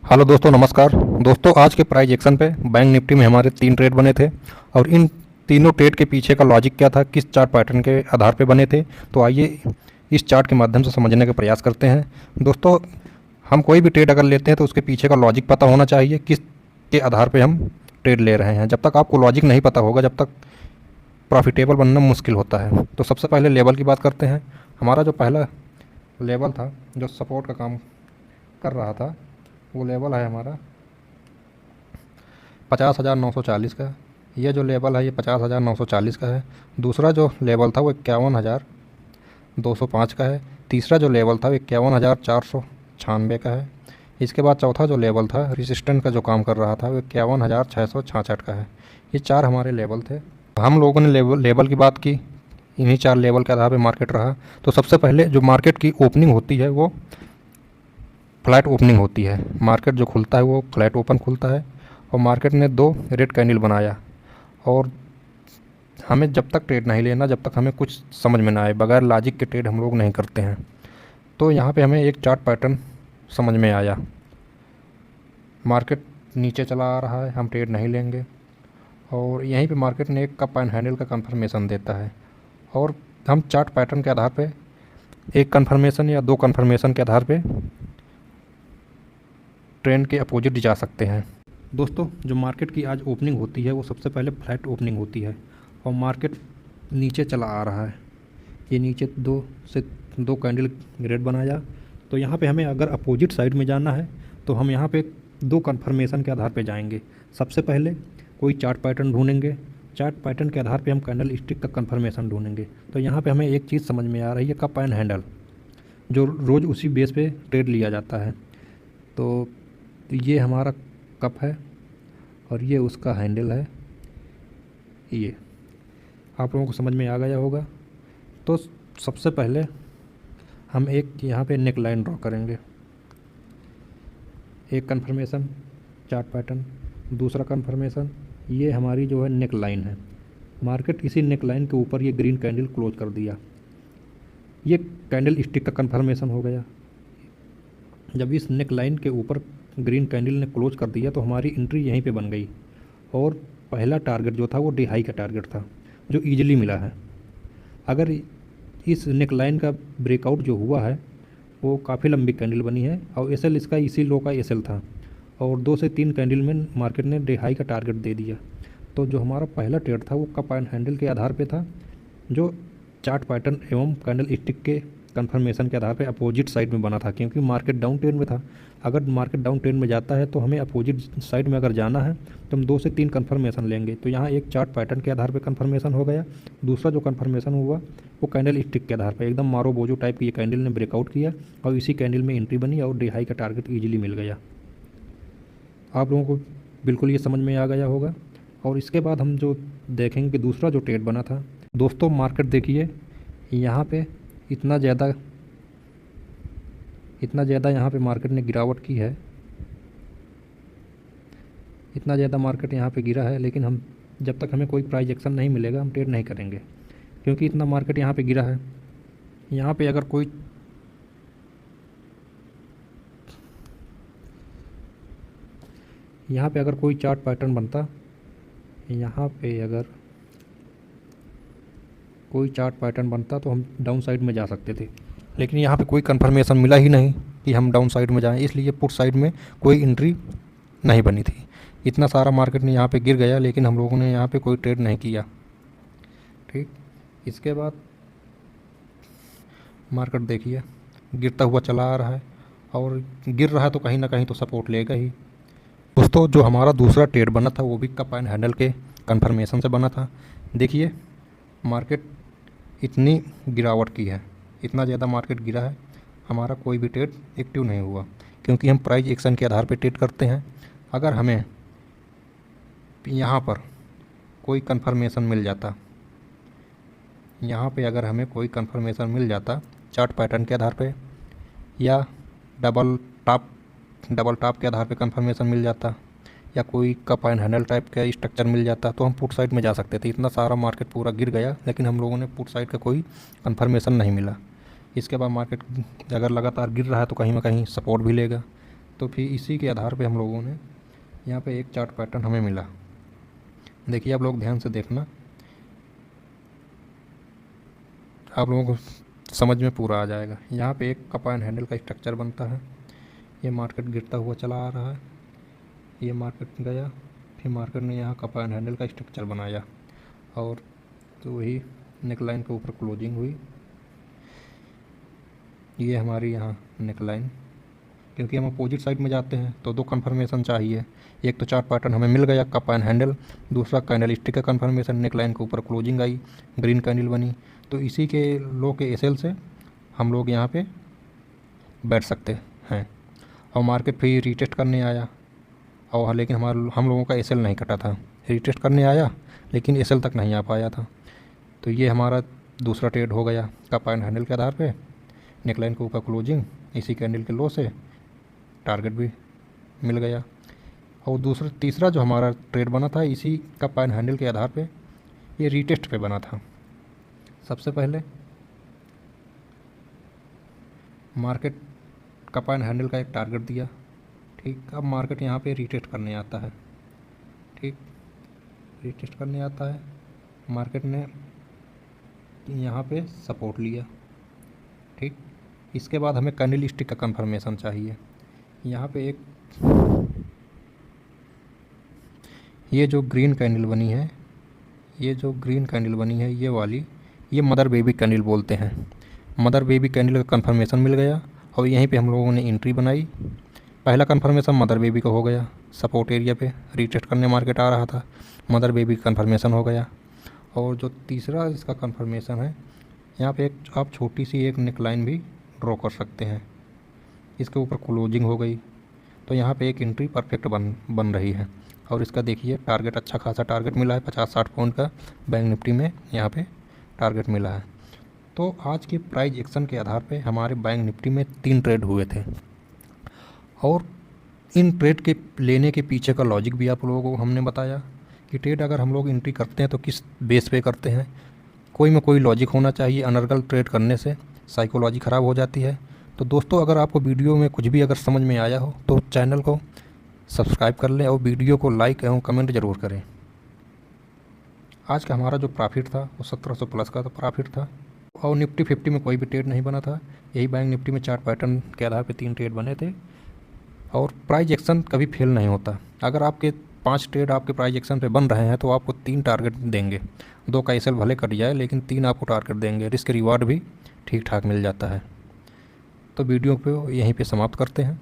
Hello दोस्तों, नमस्कार। दोस्तों, आज के प्राइज एक्शन पे बैंक निफ्टी में हमारे 3 ट्रेड बने थे और इन तीनों ट्रेड के पीछे का लॉजिक क्या था, किस चार्ट पैटर्न के आधार पे बने थे। तो आइए इस चार्ट के माध्यम से समझने का प्रयास करते हैं। दोस्तों, हम कोई भी ट्रेड अगर लेते हैं तो उसके पीछे का लॉजिक पता होना चाहिए, किस के आधार पे हम ट्रेड ले रहे हैं। जब तक आपको लॉजिक नहीं पता होगा, जब तक प्रॉफिटेबल बनना मुश्किल होता है। तो सबसे पहले लेवल की बात करते हैं। हमारा जो पहला लेवल था, जो सपोर्ट का काम कर रहा था, वो लेवल है हमारा 50,940 का। यह जो लेवल है ये 50,940 का है। दूसरा जो लेवल था वो 51,205 का है। तीसरा जो लेवल था वो 51,496 का है। इसके बाद चौथा जो लेवल था रेजिस्टेंस का जो काम कर रहा था वो 51,666 का है। ये चार हमारे लेवल थे। हम लोगों ने लेवल की बात की, इन्हीं चार लेवल के आधार पर मार्केट रहा। तो सबसे पहले जो मार्केट की ओपनिंग होती है वो फ्लैट ओपनिंग होती है। मार्केट जो खुलता है वो फ्लैट ओपन खुलता है और मार्केट ने 2 रेड कैंडल बनाया। और हमें जब तक ट्रेड नहीं लेना, जब तक हमें कुछ समझ में ना आए, बगैर लॉजिक के ट्रेड हम लोग नहीं करते हैं। तो यहाँ पे हमें एक चार्ट पैटर्न समझ में आया। मार्केट नीचे चला आ रहा है, हम ट्रेड नहीं लेंगे। और यहीं पे मार्केट ने एक कप एंड हैंडल का कंफर्मेशन देता है और हम चार्ट पैटर्न के आधार पे एक कंफर्मेशन या 2 कंफर्मेशन के आधार पे ट्रेंड के अपोजिट जा सकते हैं। दोस्तों, जो मार्केट की आज ओपनिंग होती है वो सबसे पहले फ्लैट ओपनिंग होती है और मार्केट नीचे चला आ रहा है। ये नीचे 2 कैंडल रेड बनाया। तो यहाँ पे हमें अगर अपोजिट साइड में जाना है तो हम यहाँ पे 2 कंफर्मेशन के आधार पे जाएंगे। सबसे पहले कोई चार्ट पैटर्न ढूंढेंगे। चार्ट पैटर्न के आधार पे हम कैंडल स्टिक का कंफर्मेशन ढूंढेंगे। तो यहाँ पे हमें एक चीज़ समझ में आ रही है, कप एंड हैंडल, जो रोज़ उसी बेस पे ट्रेड लिया जाता है। तो ये हमारा कप है और ये उसका हैंडल है। ये आप लोगों को समझ में आ गया होगा। तो सबसे पहले हम एक यहाँ पे नेक लाइन ड्रॉ करेंगे। एक कंफर्मेशन चार्ट पैटर्न, दूसरा कंफर्मेशन ये हमारी जो है नेक लाइन है। मार्केट इसी नेक लाइन के ऊपर ये ग्रीन कैंडल क्लोज कर दिया। ये कैंडल स्टिक का कंफर्मेशन हो गया। जब इस नेक लाइन के ऊपर ग्रीन कैंडल ने क्लोज कर दिया तो हमारी एंट्री यहीं पे बन गई और पहला टारगेट जो था वो डे हाई का टारगेट था, जो ईजिली मिला है। अगर इस नेक लाइन का ब्रेकआउट जो हुआ है वो काफ़ी लंबी कैंडल बनी है और एसएल इसका इसी लो का एसएल था और 2 से 3 कैंडल में मार्केट ने डे हाई का टारगेट दे दिया। तो जो हमारा पहला ट्रेड था वो कप एंड हैंडल के आधार पे था, जो चार्ट पैटर्न एवं कैंडल स्टिक के कंफर्मेशन के आधार पे अपोजिट साइड में बना था, क्योंकि मार्केट डाउन ट्रेंड में था। अगर मार्केट डाउन ट्रेंड में जाता है तो हमें अपोजिट साइड में अगर जाना है तो हम 2 से 3 कंफर्मेशन लेंगे। तो यहाँ एक चार्ट पैटर्न के आधार पे कंफर्मेशन हो गया। दूसरा जो कंफर्मेशन हुआ वो कैंडल स्टिक के आधार पे एकदम मारो बोझो टाइप की ये कैंडल ने ब्रेकआउट किया और इसी कैंडल में एंट्री बनी और डे हाई का टारगेट ईजिली मिल गया। आप लोगों को बिल्कुल ये समझ में आ गया होगा। और इसके बाद हम जो देखेंगे कि दूसरा जो ट्रेड बना था, दोस्तों मार्केट देखिए यहाँ पे इतना ज़्यादा यहाँ पे मार्केट ने गिरावट की है, इतना ज़्यादा मार्केट यहाँ पे गिरा है। लेकिन हम जब तक हमें कोई प्राइस एक्शन नहीं मिलेगा हम ट्रेड नहीं करेंगे, क्योंकि इतना मार्केट यहाँ पे गिरा है। यहाँ पे अगर कोई चार्ट पैटर्न बनता, यहाँ पे अगर कोई चार्ट पैटर्न बनता तो हम डाउन साइड में जा सकते थे। लेकिन यहाँ पे कोई कंफर्मेशन मिला ही नहीं कि हम डाउन साइड में जाएं, इसलिए पुट साइड में कोई एंट्री नहीं बनी थी। इतना सारा मार्केट ने यहाँ पे गिर गया लेकिन हम लोगों ने यहाँ पे कोई ट्रेड नहीं किया। ठीक, इसके बाद मार्केट देखिए गिरता हुआ चला आ रहा है और गिर रहा है तो कहीं ना कहीं तो सपोर्ट लेगा ही। दोस्तों, जो हमारा दूसरा ट्रेड बना था वो भी कप एंड हैंडल के कंफर्मेशन से बना था। देखिए मार्केट इतनी गिरावट की है, इतना ज़्यादा मार्केट गिरा है, हमारा कोई भी ट्रेड एक्टिव नहीं हुआ, क्योंकि हम प्राइस एक्शन के आधार पर ट्रेड करते हैं। अगर हमें यहाँ पर कोई कंफर्मेशन मिल जाता, यहाँ पे अगर हमें कोई कंफर्मेशन मिल जाता चार्ट पैटर्न के आधार पे या डबल टॉप के आधार पे कंफर्मेशन मिल जाता या कोई कप एंड हैंडल टाइप का स्ट्रक्चर मिल जाता तो हम पुट साइड में जा सकते थे। इतना सारा मार्केट पूरा गिर गया लेकिन हम लोगों ने पुट साइड का कोई कंफर्मेशन नहीं मिला। इसके बाद मार्केट अगर लगातार गिर रहा है तो कहीं ना कहीं सपोर्ट भी लेगा। तो फिर इसी के आधार पे हम लोगों ने यहाँ पे एक चार्ट पैटर्न हमें मिला। देखिए आप लोग ध्यान से देखना, आप लोगों को समझ में पूरा आ जाएगा। यहाँ पे एक कप एंड हैंडल का स्ट्रक्चर बनता है। ये मार्केट गिरता हुआ चला आ रहा है, ये मार्केट गया, फिर मार्केट ने यहाँ कप एंड हैंडल का स्ट्रक्चर बनाया और तो वही नेकलाइन के ऊपर क्लोजिंग हुई। ये हमारी यहाँ नेकलाइन, क्योंकि हम अपोजिट साइड में जाते हैं तो दो कन्फर्मेशन चाहिए। एक तो चार्ट पैटर्न हमें मिल गया कप एंड हैंडल, दूसरा कैंडल स्टिक का कन्फर्मेशन, नेकलाइन के ऊपर क्लोजिंग आई, ग्रीन कैंडल बनी। तो इसी के लो के एसएल से हम लोग यहाँ पे बैठ सकते हैं। और मार्केट फिर रीटेस्ट करने आया और लेकिन हम लोगों का एसएल नहीं कटा था। रीटेस्ट करने आया लेकिन एसएल तक नहीं आ पाया था। तो ये हमारा दूसरा ट्रेड हो गया कप एंड हैंडल के आधार पे, नेकलाइन के ऊपर क्लोजिंग, इसी कैंडल के लो से टारगेट भी मिल गया। और तीसरा जो हमारा ट्रेड बना था इसी कप एंड हैंडल के आधार पे, ये रीटेस्ट पे बना था। सबसे पहले मार्केट कप एंड हैंडल का एक टारगेट दिया, ठीक। अब मार्केट यहाँ पे रीटेस्ट करने आता है, ठीक, रीटेस्ट करने आता है। मार्केट ने यहाँ पे सपोर्ट लिया, ठीक। इसके बाद हमें कैंडल स्टिक का कंफर्मेशन चाहिए। यहाँ पे एक ये जो ग्रीन कैंडल बनी है, ये जो ग्रीन कैंडल बनी है ये वाली, ये मदर बेबी कैंडल बोलते हैं। मदर बेबी कैंडल का कंफर्मेशन मिल गया और यहीं पे हम लोगों ने एंट्री बनाई। पहला कंफर्मेशन मदर बेबी का हो गया, सपोर्ट एरिया पे रीटेस्ट करने मार्केट आ रहा था, मदर बेबी कंफर्मेशन हो गया। और जो तीसरा इसका कंफर्मेशन है, यहाँ पे एक आप छोटी सी एक नेक लाइन भी ड्रॉ कर सकते हैं। इसके ऊपर क्लोजिंग हो गई तो यहाँ पे एक एंट्री परफेक्ट बन रही है। और इसका देखिए टारगेट, अच्छा खासा टारगेट मिला है, 50-60 पॉइंट का बैंक निफ्टी में यहाँ पे टारगेट मिला है। तो आज के प्राइस एक्शन के आधार पे हमारे बैंक निफ्टी में 3 ट्रेड हुए थे और इन ट्रेड के लेने के पीछे का लॉजिक भी आप लोगों को हमने बताया कि ट्रेड अगर हम लोग एंट्री करते हैं तो किस बेस पे करते हैं। कोई में कोई लॉजिक होना चाहिए, अनर्गल ट्रेड करने से साइकोलॉजी ख़राब हो जाती है। तो दोस्तों अगर आपको वीडियो में कुछ भी अगर समझ में आया हो तो चैनल को सब्सक्राइब कर लें और वीडियो को लाइक एवं कमेंट ज़रूर करें। आज का हमारा जो प्रॉफिट था वो 1700 प्लस का तो प्रॉफिट था और निफ्टी 50 में कोई भी ट्रेड नहीं बना था। यही बैंक निफ्टी में चार्ट पैटर्न के आधार पे 3 ट्रेड बने थे। और प्राइस एक्शन कभी फेल नहीं होता। अगर आपके 5 ट्रेड आपके प्राइस एक्शन पे बन रहे हैं तो आपको 3 टारगेट देंगे। 2 का एसएल भले कट जाए लेकिन 3 आपको टारगेट देंगे। रिस्क रिवार्ड भी ठीक ठाक मिल जाता है। तो वीडियो को यहीं पे समाप्त करते हैं।